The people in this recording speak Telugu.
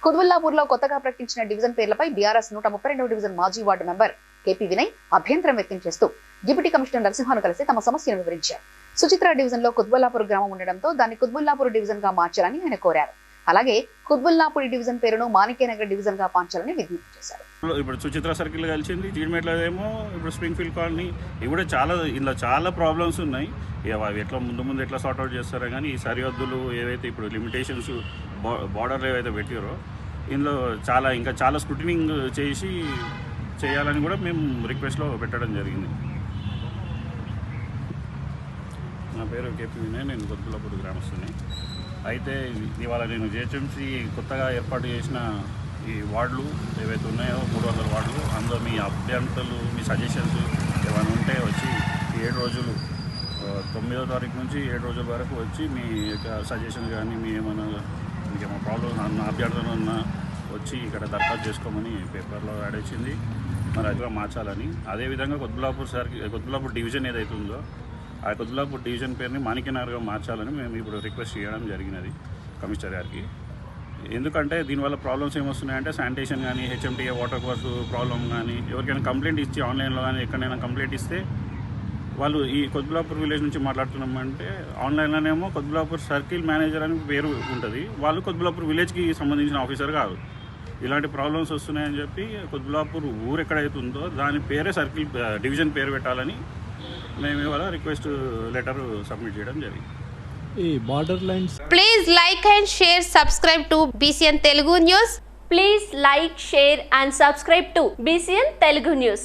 కుత్బుల్లాపూర్లో కొత్తగా ప్రకటించిన డివిజన్ పేర్లపై బీఆర్ఎస్ 132వ డివిజన్ మాజీ వార్డు మెంబర్ కేపీ వినయ్ అభ్యంతరం వ్యక్తం చేస్తూ డిప్యూటీ కమిషనర్ నరసింహను కలిసి తమ సమస్యను వివరించారు. సుచిత్ర డివిజన్ లో కుత్బుల్లాపూర్ గ్రామం ఉండడంతో దాన్ని కుత్బుల్లాపూర్ డివిజన్ గా మార్చాలని ఆయన కోరారు. అలాగే కుత్బుల్లాపూర్ డివిజన్ పేరును మాణిక్యనగర్ డివిజన్ గా మార్చాలని విజ్ఞప్తి చేశారు. ఇప్పుడు సుచిత్ర సర్కిల్ కలిసింది, జీడిమెట్లదేమో ఇప్పుడు స్ప్రింగ్ ఫీల్డ్ కాలనీ. ఇవి కూడా ఇలా చాలా ప్రాబ్లమ్స్ ఉన్నాయి. అవి ఎట్లా ముందు ఎట్లా సార్ట్అవుట్ చేస్తారో కానీ ఈ సరిహద్దులు ఏవైతే ఇప్పుడు లిమిటేషన్స్ బార్డర్లు ఏవైతే పెట్టారో ఇందులో ఇంకా చాలా స్క్రూటినింగ్ చేయాలని కూడా మేము రిక్వెస్ట్లో పెట్టడం జరిగింది. నా పేరు కేపీ వినయ్, నేను కుత్బుల్లాపూర్ గ్రామస్తుని. అయితే ఇవాళ నేను జిహెచ్ఎంసీ కొత్తగా ఏర్పాటు చేసిన ఈ వార్డులు ఏవైతే ఉన్నాయో 300 వార్డులు, అందులో మీ అభ్యర్థులు, మీ సజెషన్స్ ఏమైనా ఉంటే వచ్చి 7 రోజులు 9వ తారీఖు నుంచి 7 రోజుల వరకు వచ్చి మీ యొక్క సజెషన్ కానీ మీకు ఏమైనా ప్రాబ్లమ్ అన్న అభ్యర్థులు ఉన్న వచ్చి ఇక్కడ దరఖాస్తు చేసుకోమని పేపర్లో యాడ్ వచ్చింది. మరి అది మార్చాలని. అదేవిధంగా కుత్బుల్లాపూర్ డివిజన్ ఏదైతే ఉందో ఆ కుత్బుల్లాపూర్ డివిజన్ పేరుని మాణిక్యనగర్గా మార్చాలని మేము ఇప్పుడు రిక్వెస్ట్ చేయడం జరిగినది కమిషనర్ గారికి. ఎందుకంటే దీనివల్ల ప్రాబ్లమ్స్ ఏమొస్తున్నాయంటే శానిటేషన్ కానీ, హెచ్ఎంటీఏ వాటర్ కోర్సు ప్రాబ్లం కానీ, ఎవరికైనా కంప్లైంట్ ఇచ్చి ఆన్లైన్లో కానీ ఎక్కడైనా కంప్లైంట్ ఇస్తే వాళ్ళు ఈ కుత్బుల్లాపూర్ విలేజ్ నుంచి మాట్లాడుతున్నామంటే ఆన్లైన్లోనేమో కుత్బుల్లాపూర్ సర్కిల్ మేనేజర్ అని పేరు ఉంటుంది, వాళ్ళు కుత్బుల్లాపూర్ విలేజ్కి సంబంధించిన ఆఫీసర్ కాదు. ఇలాంటి ప్రాబ్లమ్స్ వస్తున్నాయని చెప్పి కుత్బుల్లాపూర్ ఊరు ఎక్కడైతుందో దాని పేరే సర్కిల్ డివిజన్ పేరు పెట్టాలని మేము ఇవాళ రిక్వెస్ట్ లెటర్ సబ్మిట్ చేయడం జరిగింది. Please like and share, subscribe to BCN Telugu News. Please like, share and subscribe to BCN Telugu News.